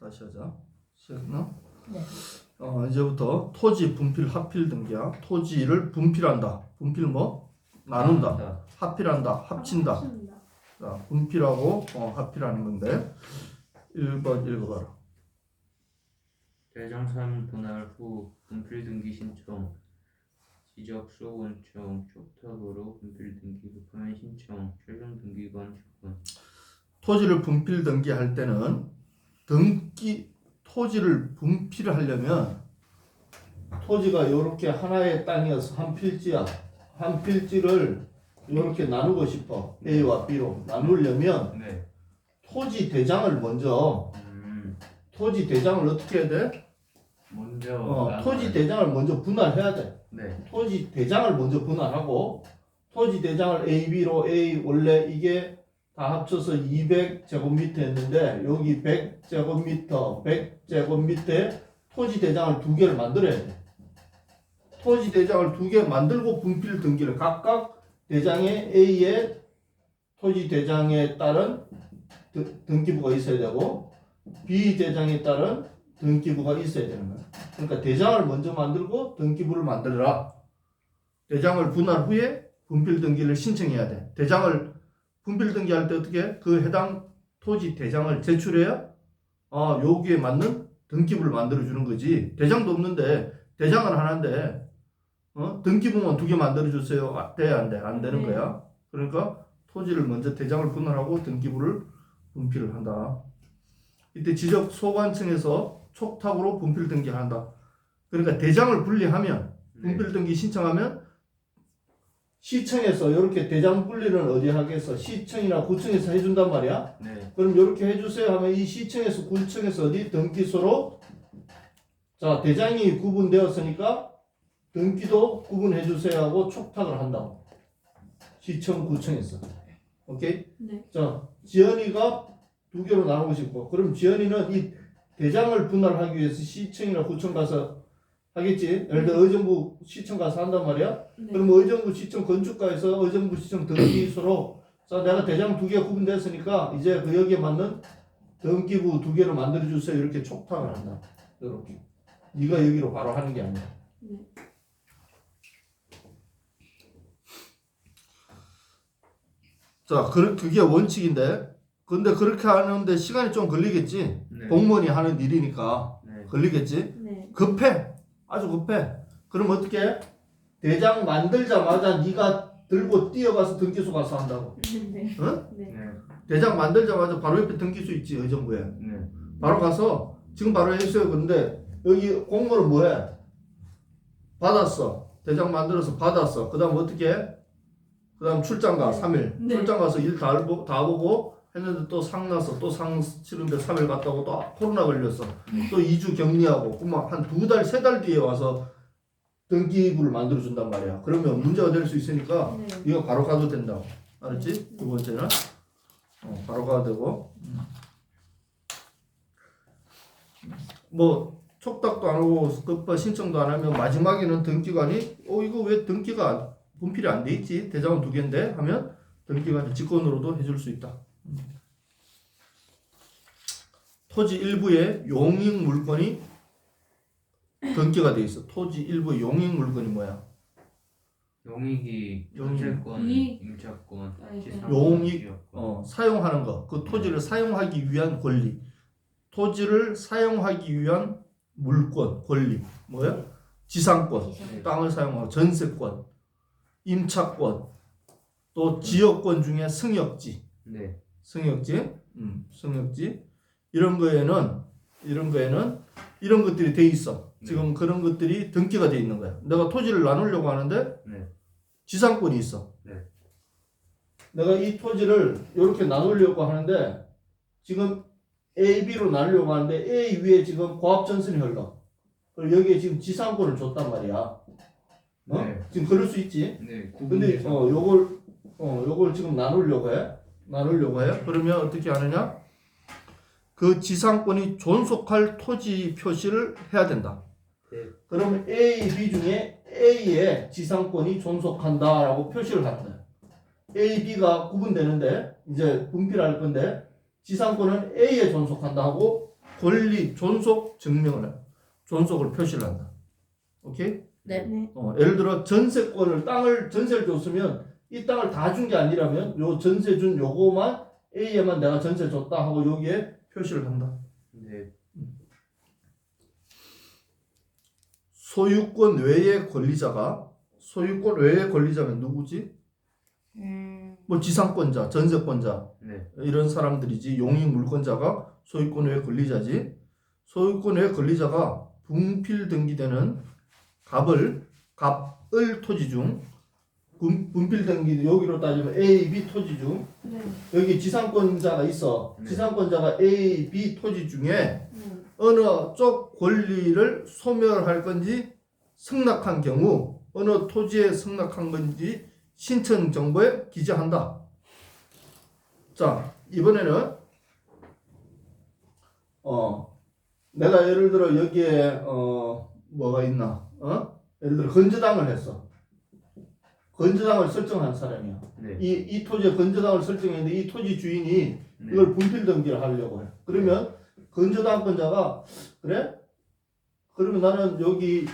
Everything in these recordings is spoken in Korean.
다시 하자. 시작했나? 네. 이제부터 토지 분필 합필 등기야. 토지를 분필한다. 분필 뭐? 나눈다. 합필한다. 합친다. 자, 분필하고 합필하는 건데 1번 읽어봐라. 대장산 분할 후 분필 등기 신청, 지적 수호 원청, 촉탁으로 분필 등기 급하면 신청, 최종 등기관 주권. 토지를 분필 등기할 때는 토지를 분필을 하려면 토지가 이렇게 하나의 땅이어서 한 필지야. 한 필지를 이렇게 나누고 싶어. A와 B로 나누려면 네. 토지 대장을 먼저 토지 대장을 어떻게 해야 돼? 먼저 토지 대장을 먼저 분할해야 돼. 네. 토지 대장을 먼저 분할하고 토지 대장을 A, B로 A 원래 이게 다 합쳐서 200제곱미터였는데 여기 100제곱미터, 100제곱미터에 토지 대장을 두 개를 만들어야 돼. 토지 대장을 두 개 만들고 분필 등기를 각각 대장에 A에 토지 대장에 따른 등기부가 있어야 되고 B 대장에 따른 등기부가 있어야 되는 거야. 그러니까 대장을 먼저 만들고 등기부를 만들어라. 대장을 분할 후에 분필 등기를 신청해야 돼. 대장을 분필 등기할 때 어떻게? 그 해당 토지 대장을 제출해야 여기에 맞는 등기부를 만들어 주는 거지. 대장도 없는데 대장은 하나인데 등기부만 두 개 만들어 주세요. 돼? 안 돼? 안 되는 거야. 그러니까 토지를 먼저 대장을 분할하고 등기부를 분필을 한다. 이때 지적 소관청에서 촉탁으로 분필 등기한다. 그러니까 대장을 분리하면 분필 등기 신청하면 시청에서 이렇게 대장 분리는 어디 하겠어? 시청이나 구청에서 해준단 말이야. 네. 그럼 이렇게 해주세요 하면 이 시청에서 구청에서 어디 등기소로 자 대장이 구분되었으니까 등기도 구분해 주세요 하고 촉탁을 한다고. 시청 구청에서. 오케이? 네. 자 지연이가 두 개로 나누고 싶고 그럼 지연이는 이 대장을 분할하기 위해서 시청이나 구청 가서 하겠지. 예를 들어 의정부 시청 가서 한단 말이야. 네. 그럼 의정부 시청 건축가에서 의정부 시청 등기소로 자 내가 대장 두 개 구분됐으니까 이제 그 여기에 맞는 등기부 두 개를 만들어 주세요 이렇게 촉탁을 한다. 이렇게 네가 여기로 바로 하는 게 아니야. 네. 자 그게 원칙인데 근데 그렇게 하는데 시간이 좀 걸리겠지. 네. 공무원이 하는 일이니까 네. 걸리겠지. 네. 급해. 아주 급해. 그럼 어떻게 해? 대장 만들자마자 네가 들고 뛰어가서 등기소 가서 한다고. 네. 응? 네. 네. 대장 만들자마자 바로 옆에 등기소 있지 의정부에. 네. 바로 가서 지금 바로 해주세요. 그런데 여기 공무원은 뭐해? 받았어. 대장 만들어서 받았어. 그 다음 어떻게 해? 그 다음 출장 가 3일. 네. 출장 가서 일 다 보고 했는데 또 상 나서 또 상 치는데 3일 갔다 오고 또 코로나 걸렸어. 또 2주 격리하고 그만 한 2달, 3달 뒤에 와서 등기부를 만들어 준단 말이야. 그러면 문제가 될 수 있으니까 네. 이거 바로 가도 된다고. 알았지? 두 번째는 바로 가도 되고 뭐 촉탁도 안 하고 급한 신청도 안 하면 마지막에는 등기관이 이거 왜 등기가 분필이 안 돼 있지? 대장은 두 개인데 하면 등기관이 직권으로도 해줄 수 있다. 토지 일부에 용익 물건이 등기가 돼 있어. 토지 일부 용익 물건이 뭐야? 용익이 용익. 전세권, 이익. 임차권, 아이고. 지상권, 용익. 지역권. 사용하는 거. 그 토지를 사용하기 위한 권리. 토지를 사용하기 위한 물권, 권리. 뭐야? 지상권. 네. 땅을 사용하고 전세권, 임차권, 또 지역권 중에 승역지. 네. 승역지. 이런 거에는 이런 것들이 돼 있어. 지금 그런 것들이 등기가 돼 있는 거야. 내가 토지를 나누려고 하는데 네. 지상권이 있어. 네. 내가 이 토지를 이렇게 나누려고 하는데 지금 A, B로 나누려고 하는데 A 위에 지금 고압전선이 흘러. 그리고 여기에 지금 지상권을 줬단 말이야. 네. 지금 그럴 수 있지. 네. 근데 구분해서. 요걸 지금 나누려고 해. 그러면 어떻게 하느냐? 그 지상권이 존속할 토지 표시를 해야 된다. 네. 그러면 A, B 중에 A에 지상권이 존속한다라고 표시를 하는 거야. A, B가 구분되는데 이제 분필할 건데 지상권은 A에 존속한다 하고 권리 존속 증명을 해. 존속을 표시를 한다. 오케이? 네. 예를 들어 전세권을 땅을 전세를 줬으면 이 땅을 다 준 게 아니라면 요 전세 준 요거만 A에만 내가 전세 줬다 하고 여기에 표시를 한다. 네. 소유권 외의 권리자가 소유권 외의 권리자면 누구지? 뭐 지상권자, 전세권자 네. 이런 사람들이지. 용익 물권자가 소유권 외의 권리자지. 소유권 외의 권리자가 분필 등기되는 갑을 토지 중 분필 등기 여기로 따지면 A, B 토지 중 네. 여기 지상권자가 있어. 네. 지상권자가 A, B 토지 중에 어느 쪽 권리를 소멸할 건지 승낙한 경우 어느 토지에 승낙한 건지 신청 정보에 기재한다. 자, 이번에는 내가 예를 들어 여기에 뭐가 있나? 예를 들어 건저당을 했어. 건저당을 설정한 사람이야. 네. 이 토지에 건저당을 설정했는데 이 토지 주인이 네. 이걸 분필 등기를 하려고 해. 그러면 건저당권자가 그래? 그러면 나는 여기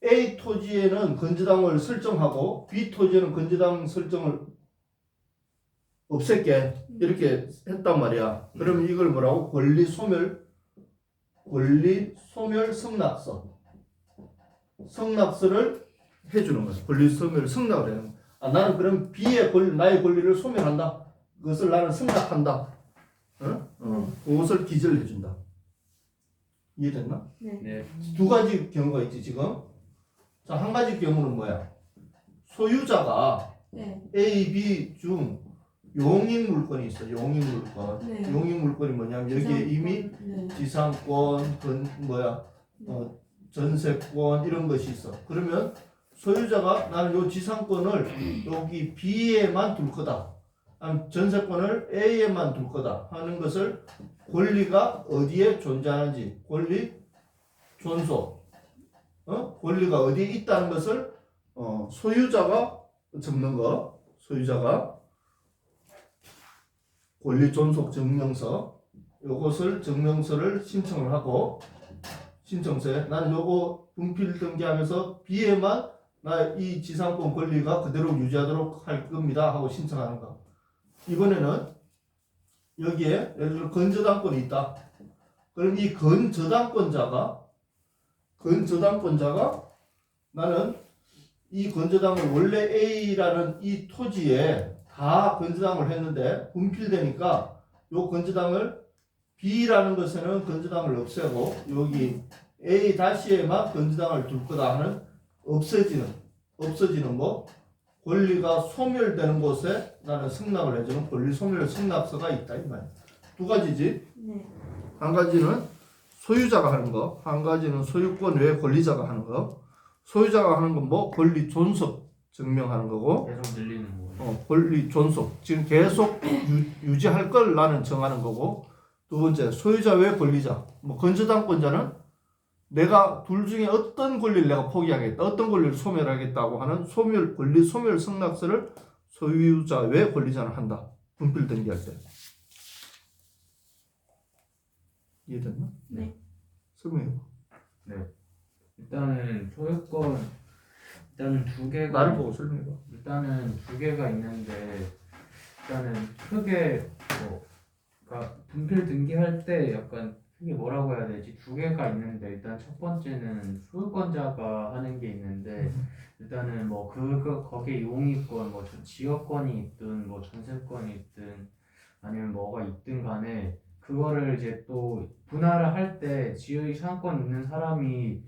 A 토지에는 건저당을 설정하고 B 토지에는 건저당 설정을 없앨게 이렇게 했단 말이야. 그러면 이걸 뭐라고? 권리 소멸 승낙서를 해주는 거야. 권리 소멸 승낙을 해는 거야. 나는 그럼 B의 나의 권리를 소멸한다. 그것을 나는 승낙한다. 그것을 기재를 해준다. 이해됐나? 네. 두 가지 경우가 있지 지금. 자, 한 가지 경우는 뭐야? 소유자가 네. A, B 중 용익 물건이 있어. 용익 물건. 네. 용익 물건이 뭐냐면 여기에 이미 네. 지상권, 전세권 이런 것이 있어. 그러면 소유자가 나는 요 지상권을 여기 B에만 둘 거다. 아니면 전세권을 A에만 둘 거다 하는 것을 권리가 어디에 존재하는지 권리 존속 권리가 어디에 있다는 것을 소유자가 적는 거. 소유자가 권리 존속 증명서 요것을 증명서를 신청을 하고 신청서에 나는 요거 분필 등기하면서 B에만 나 이 지상권 권리가 그대로 유지하도록 할 겁니다 하고 신청하는 거. 이번에는 여기에 예를 들어 건저당권이 있다. 그럼 이 건저당권자가 나는 이 건저당을 원래 A라는 이 토지에 다 건저당을 했는데 분필되니까 요 건저당을 B라는 것에는 건저당을 없애고 여기 A-에만 건저당을 둘 거다 하는 없어지는 거 권리가 소멸되는 곳에 나는 승낙을 해주는 권리 소멸 승낙서가 있다 이 말이야. 두 가지지. 네. 한 가지는 소유자가 하는 거, 한 가지는 소유권 외 권리자가 하는 거. 소유자가 하는 건 뭐 권리 존속 증명하는 거고, 계속 늘리는 거예요. 권리 존속 지금 계속 유지할 걸 나는 정하는 거고. 두 번째 소유자 외 권리자. 뭐 건저당권자는 내가 둘 중에 어떤 권리를 내가 포기하겠다, 어떤 권리를 소멸하겠다고 하는 권리 소멸 승낙서를 소유자 외 권리자는 한다. 분필 등기할 때. 이해됐나? 네. 설명해봐. 일단은 소유권 두 개가 나를 보고 설명해봐. 일단은 두 개가 있는데 일단은 크게 그러니까 분필 등기할 때 약간 크게 뭐라고 해야 되지? 두 개가 있는데 일단 첫 번째는 소유권자가 하는 게 있는데 일단은 뭐 거기에 용익권 뭐 지역권이 있든 뭐 전세권이 있든 아니면 뭐가 있든 간에 그거를 이제 또 분할을 할 때 지의 상권 있는 사람이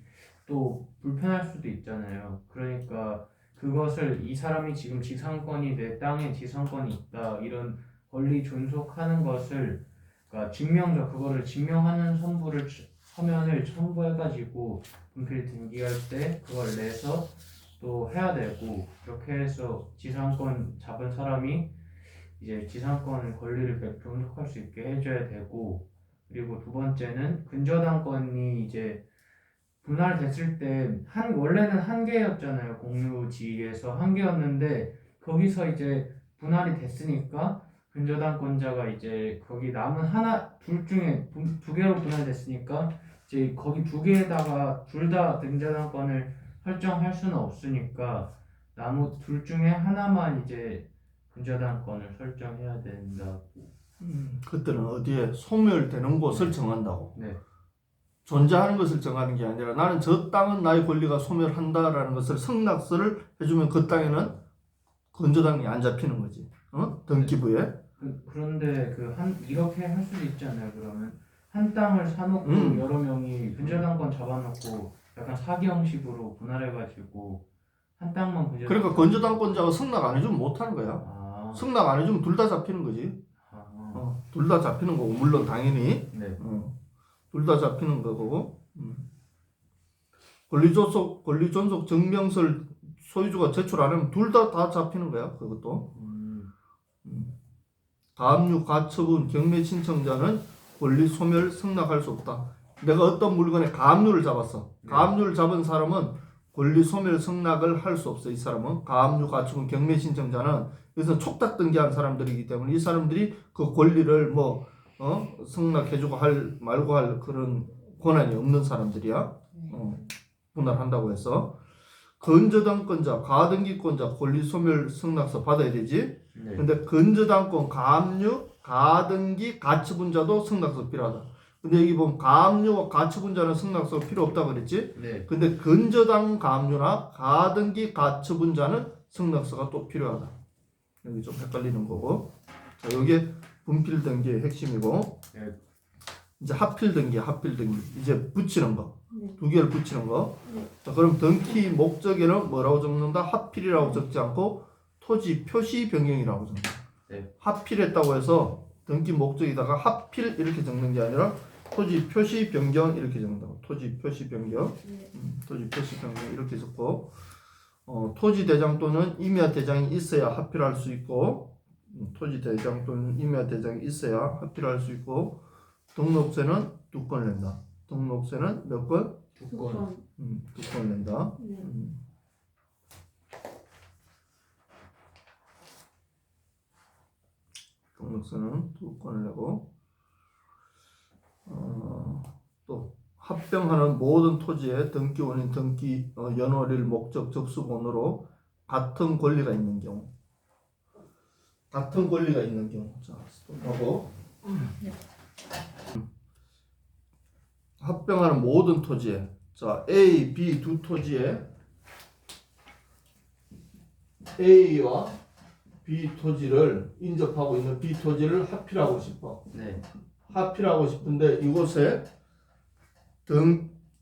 또 불편할 수도 있잖아요. 그러니까 그것을 이 사람이 지금 지상권이 내 땅에 지상권이 있다 이런 권리 존속하는 것을 그러니까 그거를 증명하는 서면을 첨부해가지고 분필 등기할 때 그걸 내서 또 해야 되고 그렇게 해서 지상권 잡은 사람이 이제 지상권 권리를 존속할 수 있게 해줘야 되고 그리고 두 번째는 근저당권이 이제 분할됐을 때 원래는 한 개였잖아요. 공유지에서 한 개였는데 거기서 이제 분할이 됐으니까 근저당권자가 이제 거기 남은 하나 둘 중에 두 개로 분할됐으니까 이제 거기 두 개에다가 둘 다 근저당권을 설정할 수는 없으니까 나무 둘 중에 하나만 이제 근저당권을 설정해야 된다. 그때는 어디에 소멸되는 곳을 정한다고. 네. 존재하는 것을 정하는 게 아니라 나는 저 땅은 나의 권리가 소멸한다라는 것을 승낙서를 해주면 그 땅에는 근저당이 안 잡히는 거지. 등기부에. 그런데 이렇게 할 수도 있잖아요. 그러면 한 땅을 사놓고 여러 명이 근저당권 잡아놓고 약간 사기 형식으로 분할해가지고 한 땅만 근저당. 그러니까 근저당권자가 승낙 안 해주면 못하는 거야. 아, 승낙 안 해주면 둘 다 잡히는 거지. 둘 다 잡히는 거고 물론 당연히 네. 둘 다 잡히는 거고. 권리존속 증명서를 소유주가 제출 안 하면 둘 다 잡히는 거야. 그것도. 가압류, 가처분, 경매 신청자는 권리 소멸 승낙할 수 없다. 내가 어떤 물건에 가압류를 잡았어. 가압류를 잡은 사람은 권리 소멸 승낙을 할 수 없어. 이 사람은 가압류, 가처분, 경매 신청자는 여기서 촉탁 등기한 사람들이기 때문에 이 사람들이 그 권리를 승낙해주고 말고 할 그런 권한이 없는 사람들이야. 분할한다고 해서 근저당권자, 가등기권자 권리 소멸 승낙서 받아야 되지. 네. 근데 근저당권, 가압류, 가등기, 가처분자도 승낙서 필요하다. 근데 여기 보면 가압류와 가처분자는 승낙서 필요 없다고 그랬지. 네. 근데 근저당 가압류나 가등기, 가처분자는 승낙서가 또 필요하다. 여기 좀 헷갈리는 거고. 자, 여기 분필 등기의 핵심이고. 네. 이제 합필 등기. 이제 붙이는 거. 네. 두 개를 붙이는 거. 네. 자, 그럼 등기 목적에는 뭐라고 적는다? 합필이라고 적지 않고 토지 표시 변경이라고 적는다. 네. 합필했다고 해서 등기 목적에다가 합필 이렇게 적는 게 아니라 토지 표시 변경 이렇게 적는다고. 토지 표시 변경. 네. 토지 표시 변경 이렇게 적고 토지 대장 또는 임야 대장이 있어야 합필할 수 있고 토지 대장 또는 임야 대장이 있어야 합필할 수 있고 등록세는 2건 낸다. 등록세는 몇 건? 2건. 2건 낸다. 네. 등록세는 2건을 내고 또 합병하는 모든 토지의 등기 원인, 등기 연월일, 목적, 접수번호로 같은 권리가 있는 경우. 같은 권리가 있는 경우. 자, 스톱하고. 네. 합병하는 모든 토지에 자 A, B 두 토지에 A와 B 토지를 인접하고 있는 B 토지를 합필하고 싶어. 네. 합필하고 싶은데 이곳에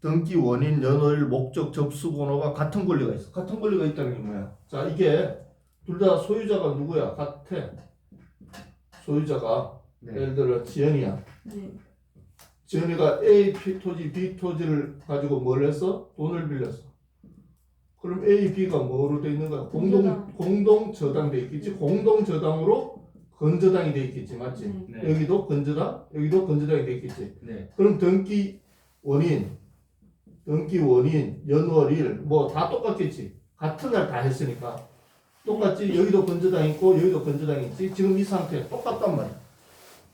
등기 원인, 연월, 목적, 접수번호가 같은 권리가 있어. 같은 권리가 있다는 게 뭐야? 자, 이게 둘 다 소유자가 누구야? 같아. 소유자가 네. 예를 들어 지연이야. 네. 지연이가 A 토지, B 토지를 가지고 뭘 했어? 돈을 빌렸어. 그럼 A, B가 뭐로 돼 있는 거야? 공동 저당 돼 있겠지. 공동 저당으로 건저당이 돼 있겠지, 맞지? 네. 네. 여기도 건저당, 여기도 건저당이 돼 있겠지. 네. 그럼 등기 원인, 연월일 뭐 다 똑같겠지. 같은 날 다 했으니까 똑같지. 여기도 건저당 있고 여기도 건저당 있지. 지금 이 상태 똑같단 말이야.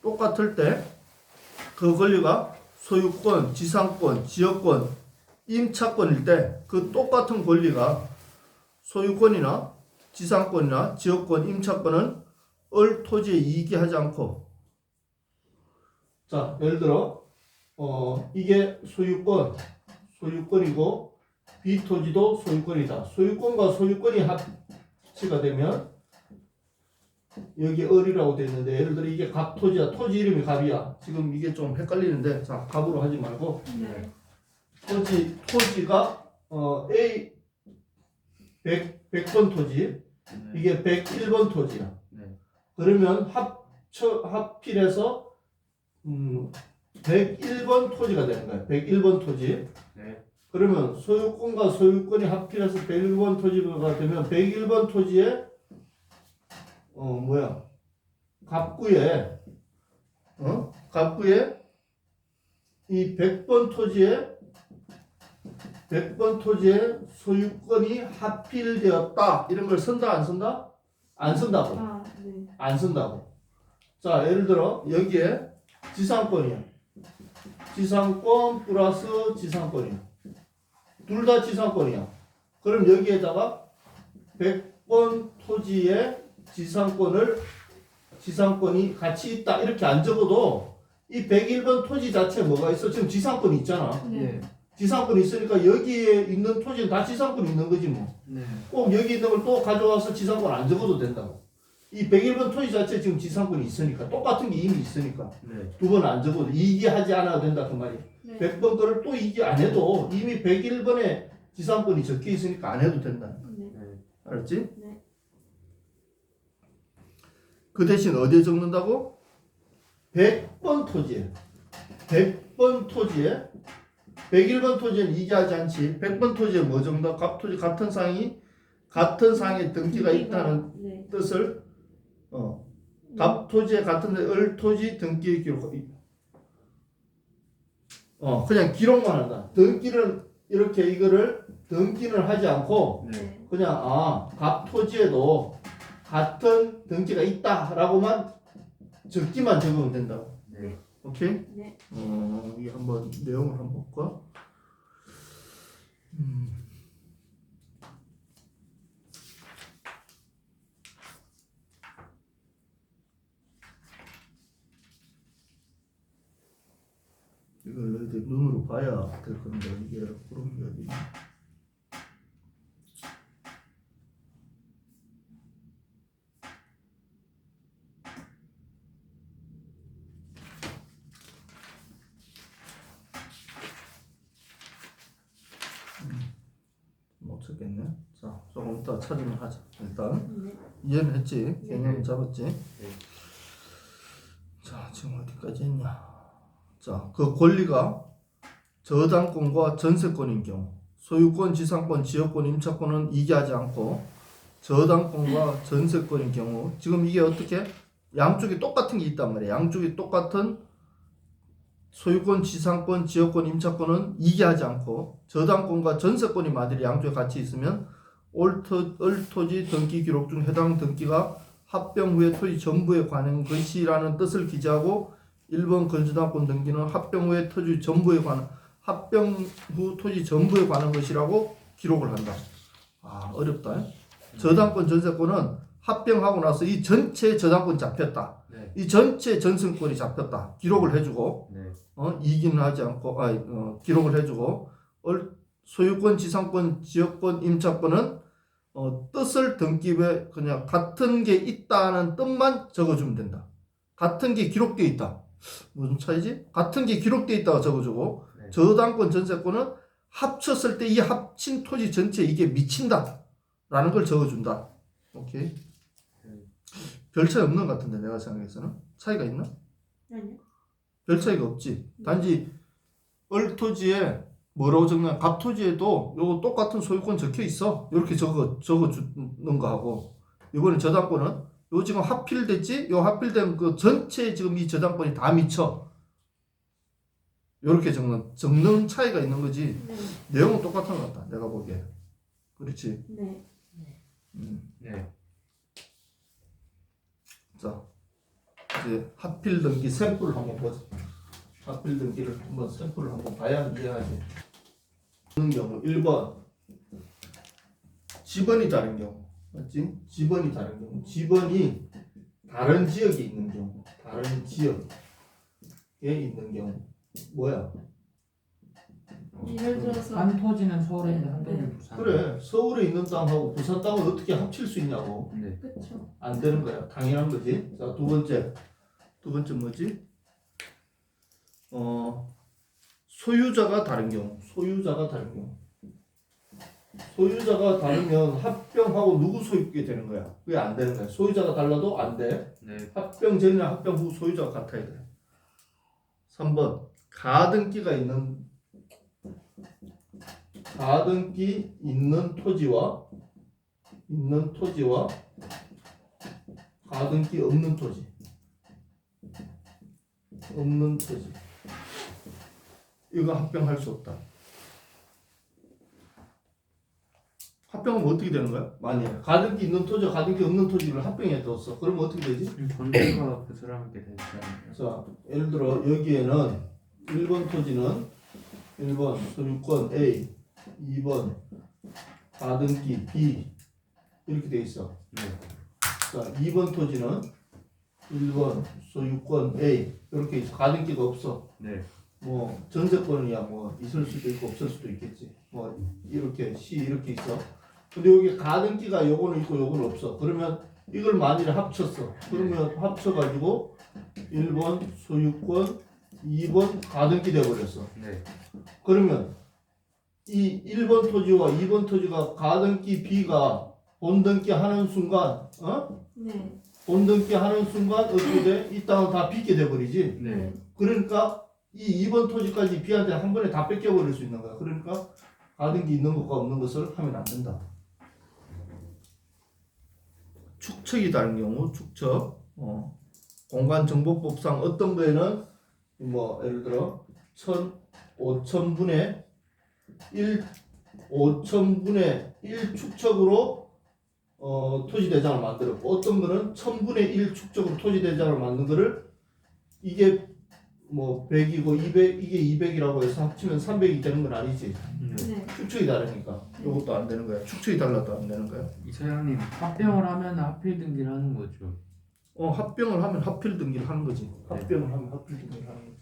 똑같을 때 그 권리가 소유권, 지상권, 지역권, 임차권일 때 그 똑같은 권리가 소유권이나 지상권이나 지역권, 임차권은 을 토지에 이기하지 않고 자 예를 들어 이게 소유권이고 B 토지도 소유권이다. 소유권과 소유권이 합치가 되면 여기 을이라고 되어 있는데 예를 들어 이게 갑토지야. 토지 이름이 갑이야. 지금 이게 좀 헷갈리는데 자 갑으로 하지 말고 네. 토지가 A 100번 토지 이게 101번 토지야. 네. 그러면 합필해서 101번 토지가 되는 거야. 101번 토지. 네. 그러면 소유권과 소유권이 합필해서 101번 토지가 되면 101번 토지에 갑구에 이 100번 토지에 소유권이 합필되었다. 이런 걸 쓴다 안 쓴다? 안 쓴다고. 아, 네. 안 쓴다고. 자, 예를 들어 여기에 지상권이야. 지상권 플러스 지상권이야. 둘 다 지상권이야. 그럼 여기에다가 100번 토지의 지상권이 같이 있다 이렇게 안 적어도 이 101번 토지 자체에 뭐가 있어? 지금 지상권이 있잖아. 네. 지상권이 있으니까 여기에 있는 토지는 다 지상권이 있는 거지 뭐. 네. 꼭 여기 있는 걸 또 가져와서 지상권 안 적어도 된다고. 이 101번 토지 자체에 지금 지상권이 있으니까 똑같은 게 이미 있으니까 네. 두 번 안 적어도 이기하지 않아도 된다 그 말이야. 네. 100번 거를 또 이기 안 해도 이미 101번에 지상권이 적혀 있으니까 안 해도 된다. 네. 네. 알았지? 네. 그 대신 어디에 적는다고? 100번 토지에. 100번 토지에 101번 토지에는 이기하지 않지. 100번 토지에 뭐 적는다? 갑토지 같은 상의 등기가 있다는 네. 뜻을 갑토지에 같은 을토지 등기 기록. 그냥 기록만 한다. 등기를 이렇게 이거를 등기는 하지 않고 네. 그냥 갑토지에도 같은 등기가 있다라고만 적기만 적으면 된다. 네. 오케이? 네. 이게 한번 내용을 한번 볼까? 이걸 너희들 눈으로 봐야 될 건데 이게 그런 게 어디 있나? 못 찾겠네. 자, 조금 이따 찾으면 하자. 일단 네. 이해는 했지? 개념 잡았지? 네. 자, 지금 어디까지 했냐? 자, 그 권리가 저당권과 전세권인 경우, 소유권, 지상권, 지역권, 임차권은 이기하지 않고 저당권과 전세권인 경우, 지금 이게 어떻게 양쪽이 똑같은 게 있단 말이야. 양쪽이 똑같은 소유권, 지상권, 지역권, 임차권은 이기하지 않고 저당권과 전세권이 만일에 양쪽에 같이 있으면 을토지 등기 기록 중 해당 등기가 합병 후에 토지 전부에 관한 것이라는 뜻을 기재하고 1번 건저당권 등기는 합병 후에 토지 전부에 관한 합병 후 토지 전부에 관한 것이라고 기록을 한다. 어렵다. 저당권 전세권은 합병하고 나서 이 전체 저당권이 잡혔다. 네. 이 전체 전세권이 잡혔다. 기록을 해주고 네. 이기는 하지 않고 기록을 해주고 소유권, 지상권, 지역권, 임차권은 뜻을 등기부에 그냥 같은 게 있다는 뜻만 적어주면 된다. 같은 게 기록되어 있다. 무슨 차이지? 같은 게 기록되어 있다고 적어주고 네. 저당권, 전세권은 합쳤을 때 이 합친 토지 전체에 이게 미친다 라는 걸 적어준다. 오케이. 별 차이 없는 것 같은데 내가 생각해서는 차이가 있나? 아니요. 별 차이가 없지. 단지 을토지에 뭐라고 적냐? 갑토지에도 요거 똑같은 소유권 적혀 있어. 이렇게 적어주는 거하고 이번에 저당권은 요 지금 합필됐지? 요 합필된 그 전체 지금 이 저당권이 다 미쳐. 요렇게 적는 차이가 있는 거지. 네. 내용은 똑같은 것 같다. 내가 보기에. 그렇지. 네. 네. 자, 이제 합필 등기 샘플을 한번 보자. 합필 등기를 한번 샘플을 한번 봐야 이해하지. 그런 경우 1번 지번이 다른 경우 맞지? 지번이 다른 경우 지번이 다른 지역에 있는 경우 다른 지역에 있는 경우 뭐야? 예를 들어서 한 토지는 서울에 있는데 한 네. 토지는 부산. 그래 서울에 있는 땅하고 부산 땅을 어떻게 합칠 수 있냐고. 네. 그쵸. 안 되는 거야. 당연한 거지. 자, 두 번째 뭐지? 소유자가 다른 경우. 소유자가 다르면 합병하고 누구 소유권이 되는 거야? 그게 안 되는 거야. 소유자가 달라도 안 돼. 네. 합병 전이나 합병 후 소유자가 같아야 돼. 3번 가등기가 있는 토지와 가등기 없는 토지. 이거 합병할 수 없다. 합병하면 어떻게 되는 거야? 만약에 가등기 있는 토지와 가등기 없는 토지를 합병해 뒀어. 그러면 어떻게 되지? 전체가 그 사람에게 되잖아요. 자, 예를 들어 여기에는 1번 토지는 1번 소유권 A, 2번 가등기 B 이렇게 돼 있어. 네. 자, 2번 토지는 1번 소유권 A 이렇게 있어. 가등기가 없어. 네. 뭐 전세권이야 뭐 있을 수도 있고 없을 수도 있겠지. 뭐 이렇게 C 이렇게 있어. 근데 여기 가등기가 요거는 있고 요거는 없어. 그러면 이걸 만일에 합쳤어. 그러면 합쳐가지고 1번 소유권 2번 가등기 돼버렸어. 네. 그러면 이 1번 토지와 2번 토지가 가등기 B가 본등기 하는 순간 네. 본등기 하는 순간 어떻게 돼? 이 땅은 다 빚게 돼버리지. 네. 그러니까 이 2번 토지까지 B한테 한 번에 다 뺏겨버릴 수 있는 거야. 그러니까 가등기 있는 것과 없는 것을 하면 안 된다. 축척이 다른 경우 축척 공간정보법상 어떤 거에는 뭐 예를 들어 5천분의 1 축척으로 토지대장을 만들었고 어떤 거는 1000분의 1 축척으로 토지대장을 만든 거를 이게 뭐 100이고 200 이게 200이라고 해서 합치면 300이 되는 건 아니지. 네. 네. 축척이 다르니까 이것도 안 되는 거야. 축척이 달라도 안 되는 거야. 이사장님 합병을 하면 하필 등기를 하는 거죠. 합병을 하면 하필 등기를 하는 거지. 합병을 하면 하필 등기를 하는 거지.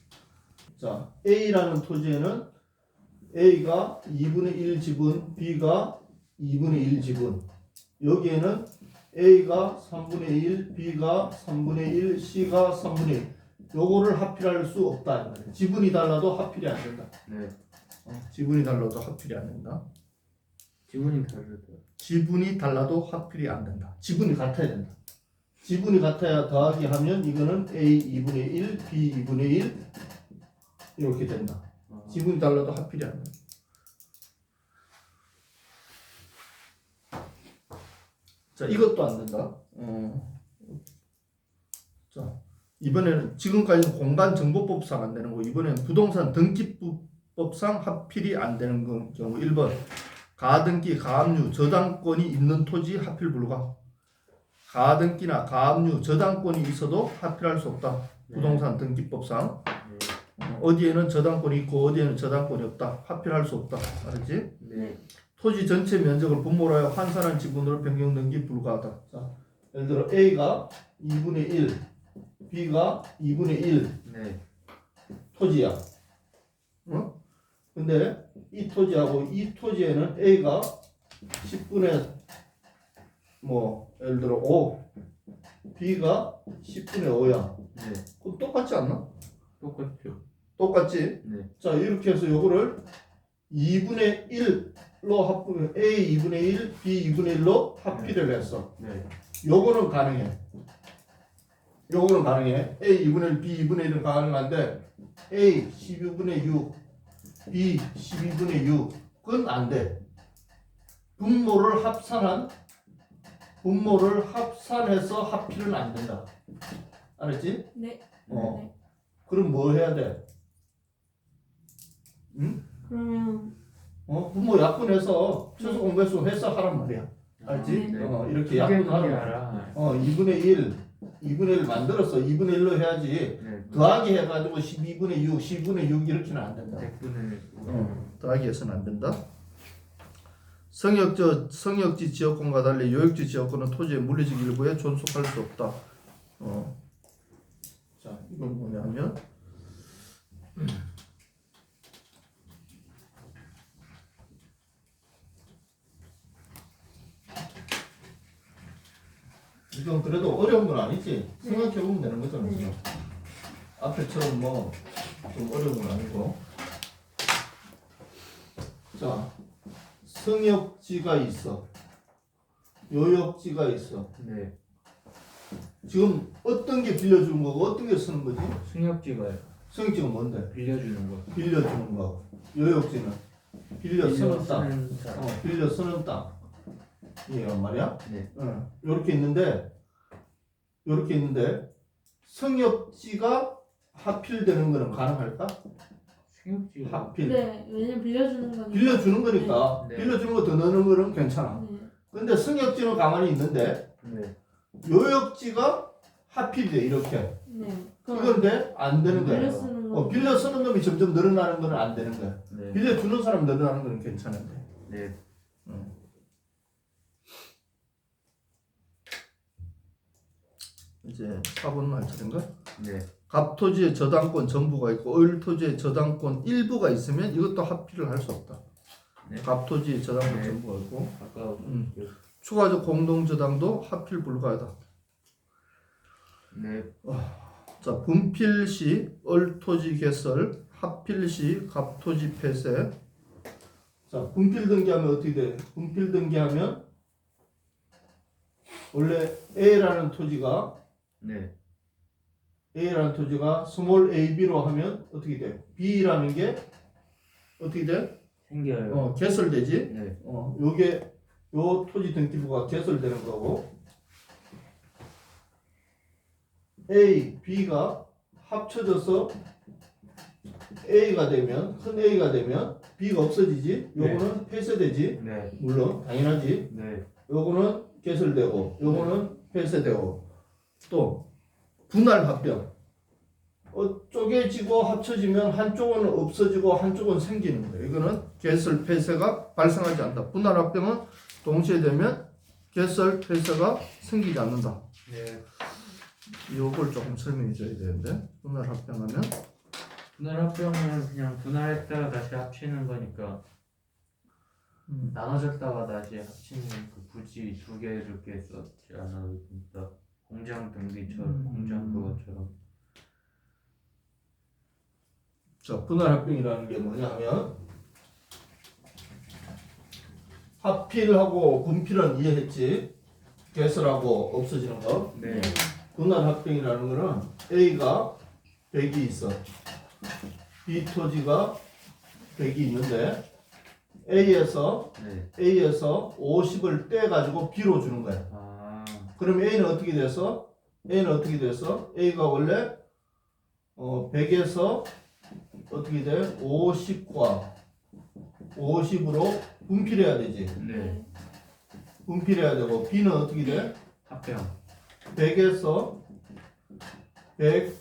자, A라는 토지에는 A가 2분의 1 지분, B가 2분의 1 지분. 여기에는 A가 3분의 1, B가 3분의 1, C가 3분의 1. 요거를 합필할 수 없다. 지분이 달라도 합필이 안 된다. 네. 지분이 달라도 합필이 안 된다. 지분이 다르죠. 지분이 달라도 합필이 안 된다. 지분이 같아야 된다. 지분이 같아야 더하기 하면 이거는 A 2분의 1, B 2분의 1 이렇게 된다. 지분이 달라도 합필이 안 된다. 자, 이것도 안 된다. 자, 이번에는 지금까지는 공간정보법상 안 되는 거, 이번에는 부동산 등기법상 합필이 안 되는 경우 1번 가등기, 가압류, 저당권이 있는 토지 합필 불가. 가등기나 가압류, 저당권이 있어도 합필할 수 없다. 부동산 등기법상 어디에는 저당권이 있고 어디에는 저당권이 없다. 합필할 수 없다. 알았지? 네. 토지 전체 면적을 분모로 하여 환산한 지분으로 변경 등기 불가하다. 자, 예를 들어 A가 2분의 1, B가 2분의 1 네. 토지야. 근데 이 토지하고 이 토지에는 A가 10분의 뭐 예를 들어 5, B가 10분의 5야. 네. 그럼 똑같지 않나? 똑같죠. 똑같지? 네. 자, 이렇게 해서 요거를 2분의 1로 합분, A 2분의 1, B 2분의 1로 합필을 했어. 네. 요거는 가능해. 요거는 가능해. A 2분의 1, B 2분의 1은 가능한데 A 12분의 6, B 12분의 6은 안 돼. 분모를 합산해서 합필은 안 된다. 알았지? 네. 네. 그럼 뭐 해야 돼? 응? 그러면 분모 약분해서 최소 공배수 해서 하란 말이야. 알지? 네. 이렇게 약분하라. 알아. 2분의 1 만들었어. 2분의 1로 해야지. 네. 더하기 해가지고 12분의 6, 10분의 6 이렇게는 안 된다. 100분의 더하기 해서는 안 된다. 성역지 지역권과 달리 요역지 지역권은 토지의 물리적 일부에 존속할 수 없다. 자, 이건 뭐냐면 이건 그래도 어려운 건 아니지. 생각해보면 되는 거잖아. 지금. 앞에처럼 뭐 좀 어려운 건 아니고. 자, 성역지가 있어. 요역지가 있어. 네. 지금 어떤 게 빌려주는 거고 어떤 게 쓰는 거지? 승역지가요. 성역지가 뭔데? 빌려주는 거. 빌려주는 거. 요역지는 빌려 쓰는 땅. 쓰는 땅. 빌려 쓰는 땅. 이해란 말이야? 네. 요렇게 있는데 성역지가 합필되는 거는 가능할까? 승역지가 하필. 네. 왜냐면 빌려주는 거니까. 빌려주는 거니까 네. 빌려주는 거 더 넣는 거는 괜찮아. 네. 근데 승역지는 가만히 있는데 네. 요역지가 하필이 돼 이렇게. 네. 이건 돼? 안 되는 거야. 빌려 이거. 쓰는 거. 빌려 쓰는 놈이 점점 늘어나는 거는 안 되는 거야. 네. 빌려주는 사람 늘어나는 거는 괜찮은데. 네. 이제 4번 할 차례인가? 네. 갑토지의 저당권 전부가 있고 을토지의 저당권 일부가 있으면 이것도 합필을 할 수 없다. 네. 갑토지의 저당권 네. 전부가 있고 아까 추가적 공동 저당도 합필 불가하다. 네. 자, 분필 시 을토지 개설, 합필 시 갑토지 폐쇄. 자, 분필 등기하면 어떻게 돼? 분필 등기하면 원래 A라는 토지가 네. A라는 토지가 스몰 AB로 하면 어떻게 돼? B라는 게 어떻게 돼? 생겨요. 개설되지? 네. 요게 요 토지 등기부가 개설되는 거고 A, B가 합쳐져서 A가 되면 큰 A가 되면 B가 없어지지? 요거는 폐쇄되지? 네. 물론 당연하지. 네. 요거는 개설되고 요거는 폐쇄되고 또 분할 합병 쪼개지고 합쳐지면 한쪽은 없어지고 한쪽은 생기는 거예요. 이거는 개설 폐쇄가 발생하지 않는다. 분할 합병은 동시에 되면 개설 폐쇄가 생기지 않는다. 네. 요걸 조금 설명해 줘야 되는데 분할 합병하면 분할 합병은 그냥 분할했다가 다시 합치는 거니까 나눠졌다가 다시 합치는 그 굳이 두 개 이렇게 썼지 않아도 된다. 공장 등기처럼 공장 그것처럼. 자, 분할 합병이라는 게 뭐냐면 합필하고 분필은 이해했지? 개설하고 없어지는 거. 네. 분할 합병이라는 거는 A가 100이 있어. B 토지가 100이 있는데 A에서 네. 50을 떼가지고 B로 주는 거야. 아. 그럼 A는 어떻게 돼서? A가 원래 100에서 어떻게 돼? 50과 50으로 분필해야 되지. 네. 분필해야 되고 B는 어떻게 돼? 합병. 100에서 100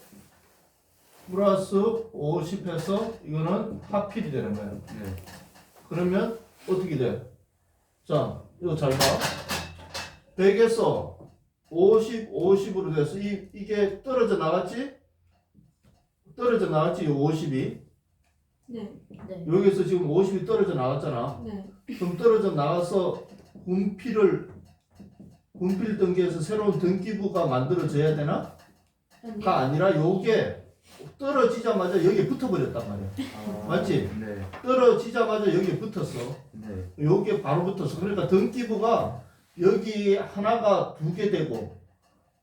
플러스 50해서 이거는 합필이 되는 거예요. 네. 그러면 어떻게 돼? 자, 이거 잘 봐. 100에서 50으로 돼서 이게 떨어져 나갔지? 떨어져 나갔지, 이 50이. 네. 네. 여기서 지금 50이 떨어져 나갔잖아. 네. 그럼 떨어져 나가서 분필 등기에서 새로운 등기부가 만들어져야 되나? 가 아니라 요게 떨어지자마자 여기에 붙어버렸단 말이야. 아. 맞지? 네. 떨어지자마자 여기에 붙었어. 네. 요게 바로 붙었어. 그러니까 등기부가 여기 하나가 두 개 되고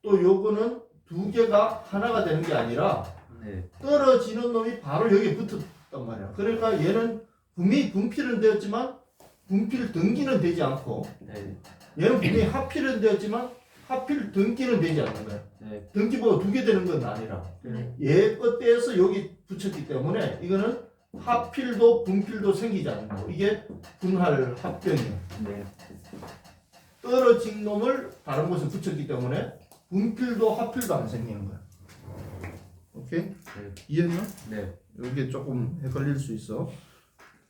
또 요거는 두 개가 하나가 되는 게 아니라 네. 떨어지는 놈이 바로 여기에 붙었단 말이야. 그러니까 얘는 분명히 분필은 되었지만 분필 등기는 되지 않고 네. 얘는 분명히 합필은 되었지만 합필 등기는 되지 않는 거야. 네. 등기부가 두 개 되는 건 아니라 네. 얘 것 떼서 여기 붙였기 때문에 이거는 합필도 분필도 생기지 않는 거고 이게 분할 합병이에요. 네. 떨어진 놈을 다른 곳에 붙였기 때문에 분필도 합필도 안 생기는 거야. 오케이? 네. 이해했나? 네. 이게 조금 헷갈릴 수 있어.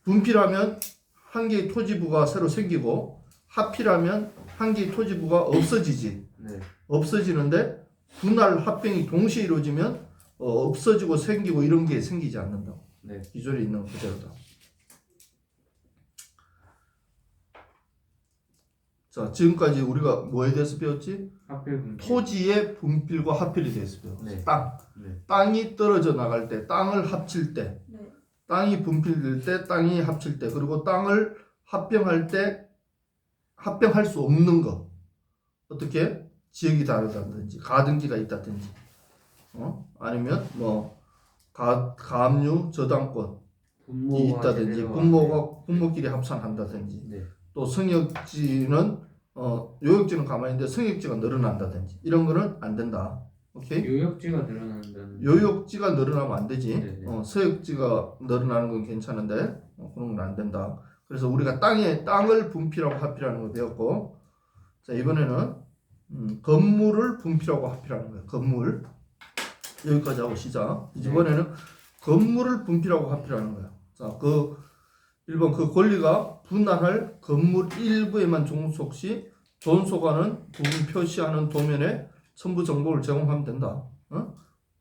분필하면 한 개의 토지부가 새로 생기고 합필하면 한 개의 토지부가 없어지지. 네. 없어지는데 분할 합병이 동시에 이루어지면 없어지고 생기고 이런 게 생기지 않는다고. 네. 기존에 있는 그대로다. 자, 지금까지 우리가 뭐에 대해서 배웠지? 합필 분필. 토지의 분필과 합필에 대해서 배웠어. 네. 땅. 네. 땅이 떨어져 나갈 때, 땅을 합칠 때, 네. 땅이 분필될 때, 땅이 합칠 때, 그리고 땅을 합병할 때 합병할 수 없는 거. 어떻게? 지역이 다르다든지, 가등기가 있다든지, 아니면 뭐 가압류 저당권이 분모가 있다든지, 제대로 분모끼리 합산한다든지, 네. 또 성역지는 요역지는 가만히 있는데 성역지가 늘어난다든지 이런 거는 안 된다. 오케이? 요역지가 늘어난다는. 요역지가 늘어나면 안 되지. 네네. 서역지가 늘어나는 건 괜찮은데 그런 건 안 된다. 그래서 우리가 땅을 분필하고 합필하는 거 배웠고, 자 이번에는 건물을 분필하고 합필하는 거야. 건물 여기까지 하고 시작. 이번에는 건물을 분필하고 합필하는 거야. 자, 1번 그 권리가 분할할 건물 일부에만 종속 시 존속하는 부분 표시하는 도면에 첨부 정보를 제공하면 된다.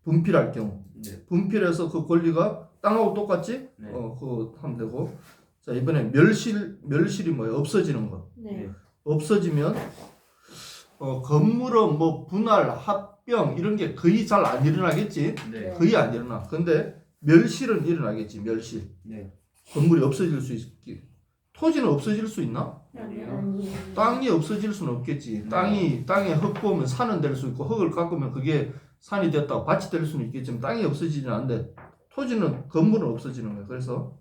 분필할 경우. 네. 분필해서 그 권리가 땅하고 똑같지? 네. 그거 하면 되고. 자, 이번에 멸실이 뭐예요? 없어지는 거. 네. 없어지면 건물은 뭐 분할, 합병 이런 게 거의 잘 안 일어나겠지. 네. 거의 안 일어나. 근데 멸실은 일어나겠지. 멸실. 네. 건물이 없어질 수 있기. 토지는 없어질 수 있나? 아니요. 땅이 없어질 수는 없겠지. 땅에 흙 보면 산은 될 수 있고 흙을 깎으면 그게 산이 됐다고 밭이 될 수는 있겠지만 땅이 없어지지는 않는데 토지는 건물은 없어지는 거야. 그래서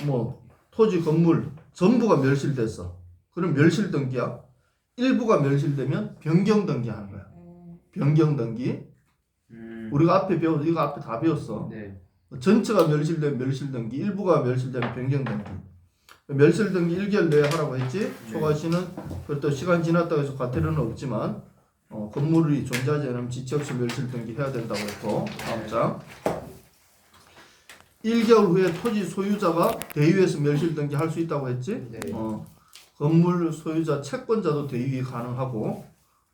뭐 토지 건물 전부가 멸실됐어. 그럼 멸실 등기야. 일부가 멸실되면 변경 등기하는 거야. 변경 등기. 우리가 앞에 이거 앞에 다 배웠어. 네. 전체가 멸실되면 멸실 등기, 일부가 멸실되면 변경 등기. 멸실 등기 1개월 내에 하라고 했지. 초과시는 그것도 시간 지났다고 해서 과태료는 없지만 건물이 존재하지 않으면 지체 없이 멸실 등기 해야 된다고 했고. 다음 장. 1개월 후에 토지 소유자가 대위에서 멸실 등기 할 수 있다고 했지. 네. 건물 소유자 채권자도 대위 가능하고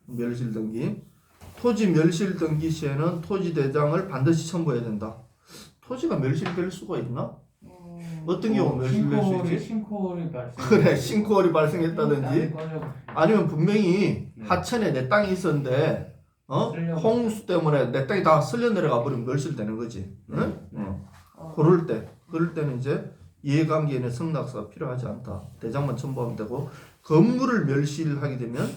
멸실 등기. 토지 멸실 등기 시에는 토지 대장을 반드시 첨부해야 된다. 토지가 멸실될 수가 있나? 어떤 경우 멸실될 수 있지? 싱크홀이 발생. 그래, 싱크홀이 발생했다든지 아니면 분명히 네. 하천에 내 땅이 있었는데 쓸려갔다. 홍수 때문에 내 땅이 다 쓸려 내려가 버리면 멸실되는 거지. 응? 그럴 때는 이제 이해관계인의 승낙서가 필요하지 않다. 대장만 첨부하면 되고, 건물을 멸실하게 되면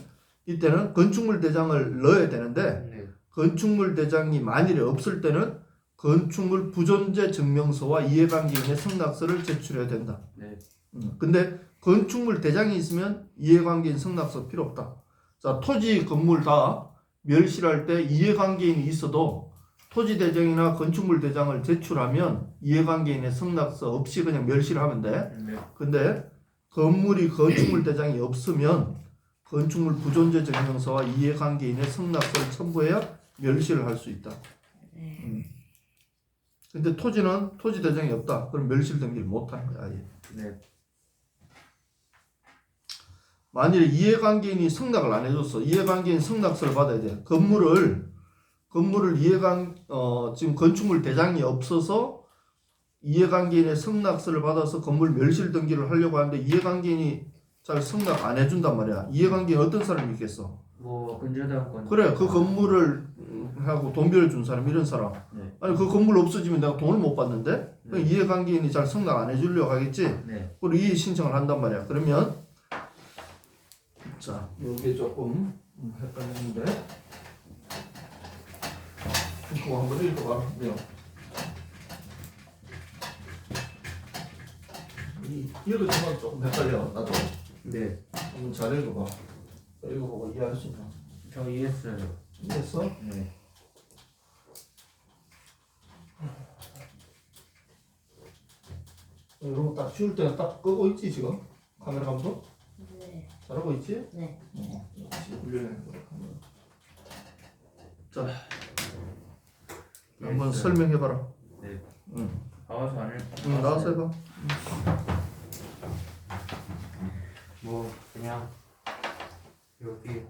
이때는 건축물 대장을 넣어야 되는데 네. 건축물 대장이 만일에 없을 때는 건축물 부존재 증명서와 이해관계인의 승낙서를 제출해야 된다. 네. 근데 건축물 대장이 있으면 이해관계인 승낙서 필요 없다. 자, 토지 건물 다 멸실할 때 이해관계인이 있어도 토지 대장이나 건축물 대장을 제출하면 이해관계인의 승낙서 없이 그냥 멸실하면 돼. 네. 근데 건물이 건축물 대장이 없으면 건축물 부존재 증명서와 이해관계인의 승낙서를 첨부해야 멸실을 할 수 있다. 근데 토지는 토지 대장이 없다. 그럼 멸실 등기를 못 하는 거야. 아예. 네. 만일에 이해관계인이 승낙을 안 해줬어. 이해관계인 승낙서를 받아야 돼. 건물을 지금 건축물 대장이 없어서 이해관계인의 승낙서를 받아서 건물 멸실 등기를 하려고 하는데 이해관계인이 잘 승낙 안 해준단 말이야. 이해관계인 어떤 사람이 있겠어? 뭐 근저당권. 그래, 그 건물을 하고 돈 빌려준 사람 이런 사람. 네. 아니 그 건물 없어지면 내가 돈을 못 받는데 그럼 이해관계인이 잘 승낙 안 해주려고 하겠지. 네. 그리고 이해 신청을 한단 말이야. 그러면 자, 이게 조금 헷갈리는데 그거 한번 읽어봐. 이거 조금 헷갈려. 나도 네. 한번 잘 읽어봐. 읽어보고 이해할 수 있나? 저 이해했어요. 이해했어? 네. 이런 거 딱 지울 때는 딱 끄고 있지 지금? 카메라 감독? 네. 잘하고 있지? 네. 역시 훌륭해. 자, 한번 설명해봐라. 네. 응. 나와서 안 해. 나와서 해봐. 뭐 그냥 여기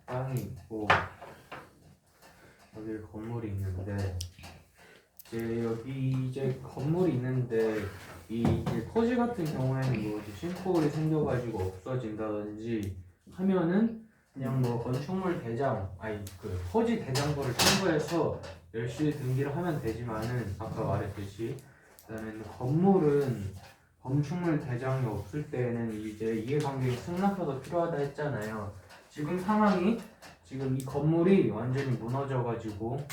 땅이 있고 여기 건물이 있는데 이제 여기 이제 건물이 있는데 이제 토지 같은 경우에는 뭐 이제 싱크홀이 생겨가지고 없어진다든지 하면은 그냥 뭐 건축물 대장 그 토지 대장부를 첨부해서 멸실 등기를 하면 되지만은 아까 말했듯이 그다음에 건물은 건축물 대장이 없을 때에는 이제 이해관계인 승낙서도 필요하다 했잖아요. 지금 상황이 지금 이 건물이 완전히 무너져가지고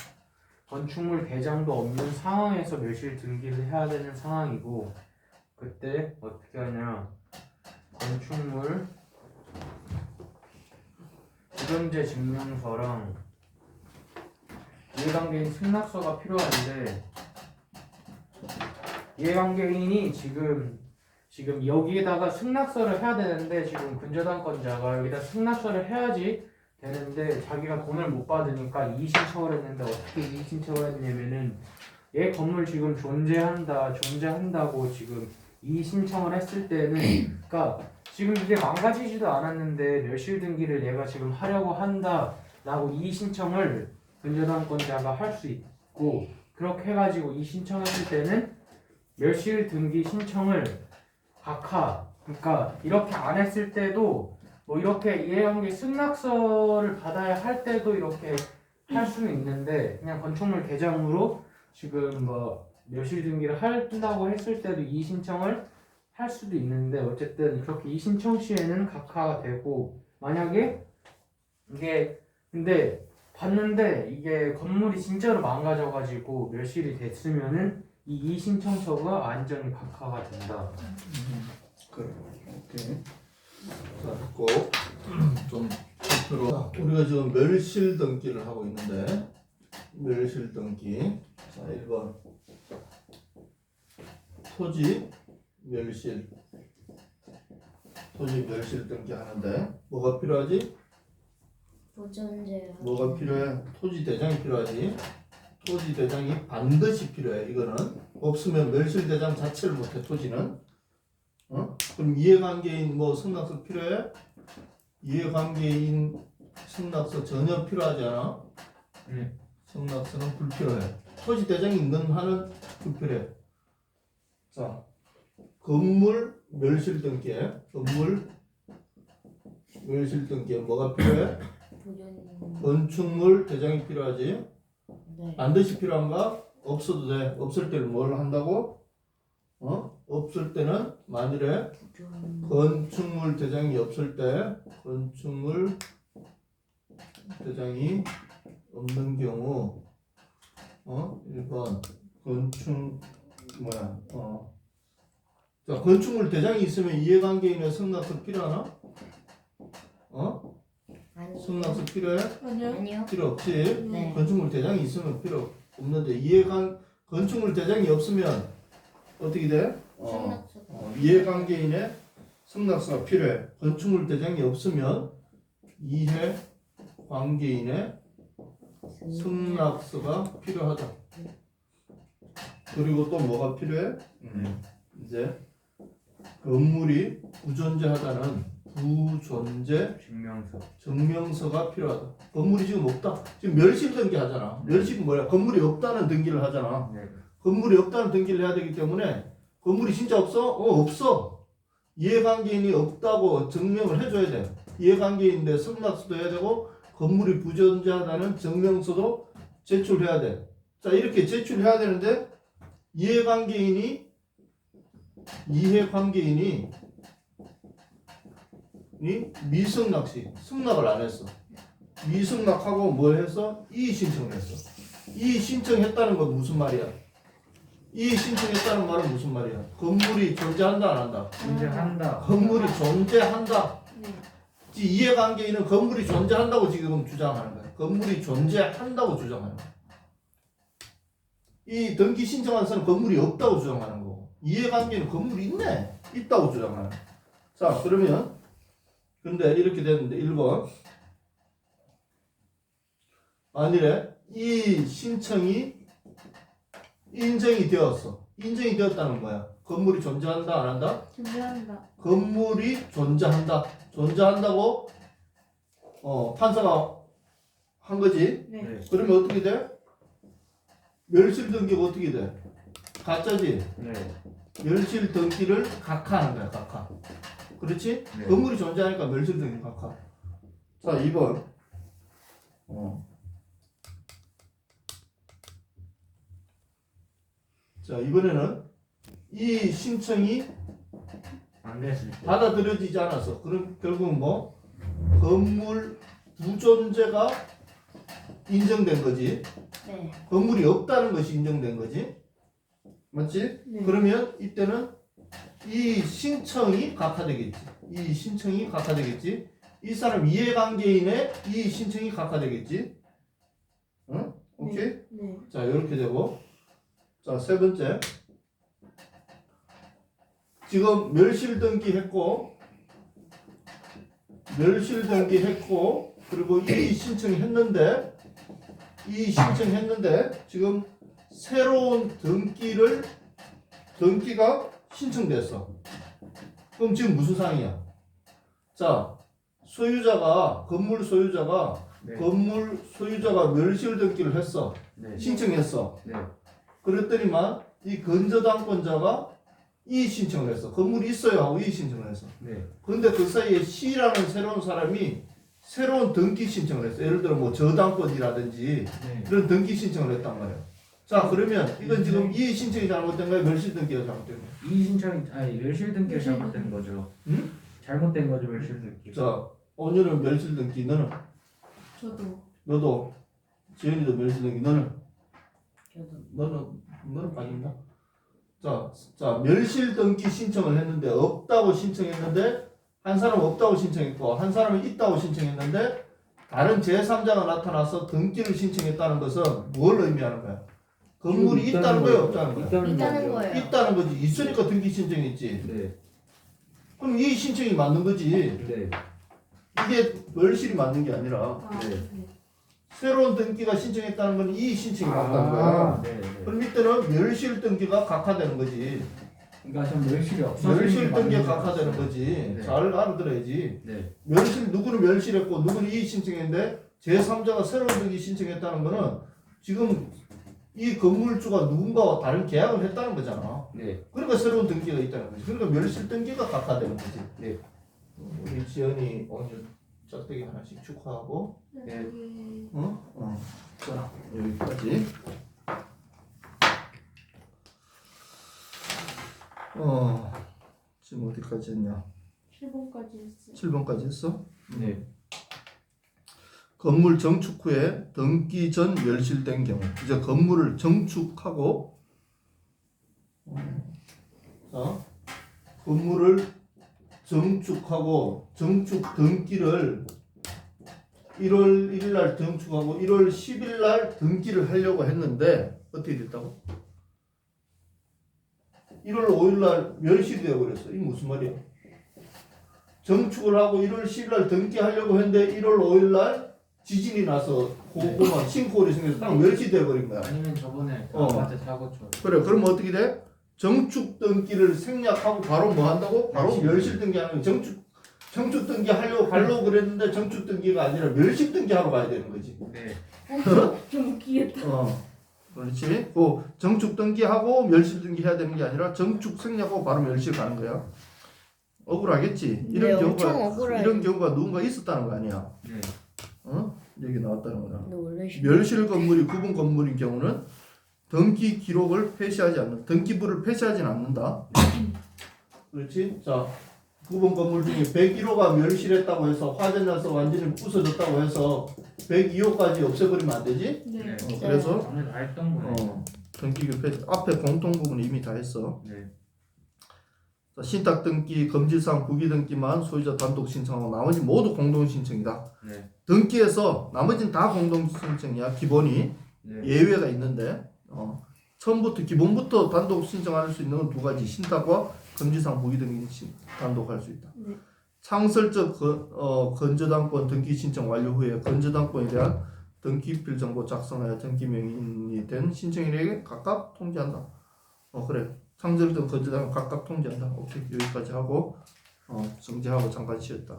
건축물 대장도 없는 상황에서 멸실 등기를 해야 되는 상황이고 그때 어떻게 하냐 건축물 부존재 증명서랑 이해관계인 승낙서가 필요한데 이해관계인이 지금 여기에다가 승낙서를 해야 되는데 지금 근저당권자가 여기다 승낙서를 해야지 되는데 자기가 돈을 못 받으니까 이의 신청을 했는데 어떻게 이의 신청을 했냐면은 얘 건물 지금 존재한다고 지금 이의 신청을 했을 때는 그러니까 지금 이게 망가지지도 않았는데 멸실 등기를 얘가 지금 하려고 한다라고 이의 신청을 근저당권자가 할 수 있고 그렇게 해가지고 이의 신청했을 때는 멸실 등기 신청을 각하 그러니까 이렇게 안 했을 때도 뭐 이렇게 이해관계 승낙서를 받아야 할 때도 이렇게 할 수는 있는데 그냥 건축물 대장으로 지금 뭐 멸실 등기를 한다고 했을 때도 이의 신청을 할 수도 있는데 어쨌든 그렇게 이의 신청 시에는 각하가 되고 만약에 이게 근데 봤는데 이게 건물이 진짜로 망가져가지고 멸실이 됐으면은 이 이의 신청서가 완전히 각하가 된다. 그래. 오케이. 자, 됐고 좀 앞으로 우리가 지금 멸실 등기를 하고 있는데 멸실 등기. 자, 1번 토지 멸실 등기 하는데 뭐가 필요하지? 보존제. 뭐가 필요해? 토지 대장이 필요하지. 토지 대장이 반드시 필요해. 이거는 없으면 멸실 대장 자체를 못해. 토지는. 그럼 이해관계인 뭐 승낙서 필요해? 이해관계인 승낙서 전혀 필요하지 않아? 승낙서는 불필요해. 토지 대장이 있는 한은 불필요해. 자, 건물 멸실 등기에 건물 멸실 등기에 뭐가 필요해? 보존. 건축물 대장이 필요하지. 네. 반드시 필요한가? 없어도 돼. 없을 때는 뭘 한다고? 없을 때는 만일에 보존. 건축물 대장이 없을 때 건축물 대장이 없는 경우 1번 자, 건축물 대장이 있으면 이해관계인의 승낙서 필요하나? 아니요. 승낙서 필요해? 아니요. 필요 없지. 네. 건축물 대장이 있으면 필요 없는데 건축물 대장이 없으면 어떻게 돼? 승낙서. 이해관계인의 승낙서가 필요해. 건축물 대장이 없으면 이해관계인의 승낙서가 필요하다. 그리고 또 뭐가 필요해? 이제 건물이 부존재하다는 부존재 증명서가 필요하다. 건물이 지금 없다. 지금 멸실 등기 하잖아. 멸실은 뭐야? 건물이 없다는 등기를 하잖아. 네. 건물이 없다는 등기를 해야 되기 때문에 건물이 진짜 없어? 없어. 이해관계인이 없다고 증명을 해줘야 돼. 이해관계인인데 승낙서도 해야 되고 건물이 부존재하다는 증명서도 제출해야 돼. 자, 이렇게 제출해야 되는데 이해관계인이 미승낙시 승낙을 안 했어. 미승낙하고 뭘 했어? 이의 신청을 했어. 이의 신청했다는 건 무슨 말이야? 이의 신청했다는 말은 무슨 말이야? 건물이 존재한다 안 한다? 존재한다. 건물이 존재한다. 네. 이해관계인은 건물이 존재한다고 지금 주장하는 거야. 건물이 존재한다고 주장하는 거야. 이 등기 신청한 사람은 건물이 없다고 주장하는 거고 이해관계는 건물이 있다고 주장하는 거야. 자, 그러면 근데 이렇게 됐는데 1번 만일에 이 신청이 인정이 되었어. 인정이 되었다는 거야. 건물이 존재한다 안 한다? 존재한다. 건물이 존재한다. 존재한다고 판사가 한 거지. 네. 네. 그러면 어떻게 돼? 멸실 등기가 어떻게 돼? 가짜지. 네. 멸실 등기를 각하하는 거야. 각하. 그렇지? 네. 건물이 존재하니까 멸실 등기 각하. 자, 2번. 자, 이번에는 이 신청이 안 됐을 때. 받아들여지지 않았어. 그럼 결국은 뭐? 건물 부존재가 인정된 거지. 네. 건물이 없다는 것이 인정된 거지. 맞지? 네. 그러면 이때는 이 신청이 각하되겠지. 이 신청이 각하되겠지. 이 사람 이해관계인의 이 신청이 각하되겠지. 응? 오케이? 네. 자, 이렇게 되고. 자, 세 번째. 지금 멸실 등기했고, 그리고 이 신청했는데, 지금 새로운 등기가 신청됐어. 그럼 지금 무슨 상황이야? 자, 건물 소유자가 네. 멸실 등기를 했어. 네. 신청했어. 네. 그랬더니만 이 건저당권자가 이의 신청을 했어. 건물이 있어야 하고 이의 신청을 했어. 네. 근데 그 사이에 C라는 새로운 사람이 새로운 등기 신청을 했어. 예를 들어 뭐 저당권이라든지 네. 이런 등기 신청을 했단 말이야. 자, 그러면 이건 지금 이의 신청이 잘못된 거야? 멸실 등기가 잘못된 거야? 이 신청이 아니 멸실 등기가 잘못된 거죠. 응? 잘못된 거죠 멸실 등기. 자, 오늘은 멸실 등기. 저도. 너도 지현이도 멸실 등기. 너는 저도. 너는 빠진다. 자, 멸실 등기 신청을 했는데 없다고 신청했는데 한 사람은 없다고 신청했고 한 사람은 있다고 신청했는데 다른 제3자가 나타나서 등기를 신청했다는 것은 뭘 의미하는 거야? 건물이 있다는 거야, 없다는 거야? 있다는 거예요. 있다는 거지. 있으니까 등기 신청했지. 네. 그럼 이 신청이 맞는 거지. 네. 이게 멸실이 맞는 게 아니라 아, 네. 네. 새로운 등기가 신청했다는 건 이 신청이 맞다는 거야. 네. 네. 그럼 이때는 멸실 등기가 각하되는 거지. 그러니까 전 멸실이 없어. 멸실 등기가 각하되는 거지. 네. 잘 알아들어야지. 네. 누구는 멸실했고 누구는 이의 신청했는데 제3자가 새로운 등기 신청했다는 거는 지금 이 건물주가 누군가와 다른 계약을 했다는 거잖아. 네. 그러니까 새로운 등기가 있다는 거지. 그러니까 멸실 등기가 각하되는 거지. 네. 우리 지연이 오늘 짝대기 하나씩 축하하고. 네. 자, 여기까지. 지금 어디까지 했냐? 7번까지 했어요. 7번까지 했어? 네. 건물 정축 후에 등기 전 멸실된 경우. 이제 건물을 정축하고, 건물을 정축하고, 정축 등기를 1월 1일 날 정축하고 1월 10일 날 등기를 하려고 했는데 어떻게 됐다고? 1월 5일 날 멸실이 되어버렸어. 이게 무슨 말이야? 정축을 하고 1월 10일 날 등기하려고 했는데 1월 5일 날 지진이 나서 고구마 싱크홀이 생겨서 딱 멸실이 되어버린 거야. 아니면 저번에 어. 아파트 사고처럼. 그래, 그러면 어떻게 돼? 정축 등기를 생략하고 바로 뭐 한다고? 바로 멸실 등기하는 거야. 정축 등기 하려고 그랬는데 정축 등기가 아니라 멸실 등기하러 가야 되는 거지. 네. 좀 웃기겠다. 그렇지. 그 정축 등기하고 멸실 등기 해야 되는 게 아니라 정축 생략하고 바로 멸실 가는 거야. 억울하겠지. 네, 엄청 억울해요. 이런 경우가 누군가 있었다는 거 아니야. 네. 여기 나왔다는 거야. 근데 원래 멸실 건물이 구분 건물인 경우는 등기 기록을 폐시하지 않는 등기부를 폐시하지는 않는다. 그렇지? 자, 구분 건물 중에 101호가 멸실했다고 해서 화재 나서 완전히 부서졌다고 해서 102호까지 없애버리면 안 되지? 네. 그래서 전에 다 했던 거네. 등기부 폐시 앞에 공통 부분 이미 다 했어. 네. 자, 신탁 등기, 검지상 부기 등기만 소유자 단독 신청하고 나머지 모두 공동 신청이다. 네. 등기에서 나머지는 다 공동 신청이야. 기본이 네. 예외가 있는데 처음부터 기본부터 단독 신청할 수 있는 건 두 가지. 신탁과 검지상 부기 등기 단독 할 수 있다. 네. 창설적 건저당권 등기 신청 완료 후에 건저당권에 대한 등기필 정보 작성하여 등기 명인이 된 신청인에게 각각 통지한다. 그래. 창설적 건저당권 각각 통지한다. 오케이. 여기까지 하고 정지하고 잠깐 쉬었다.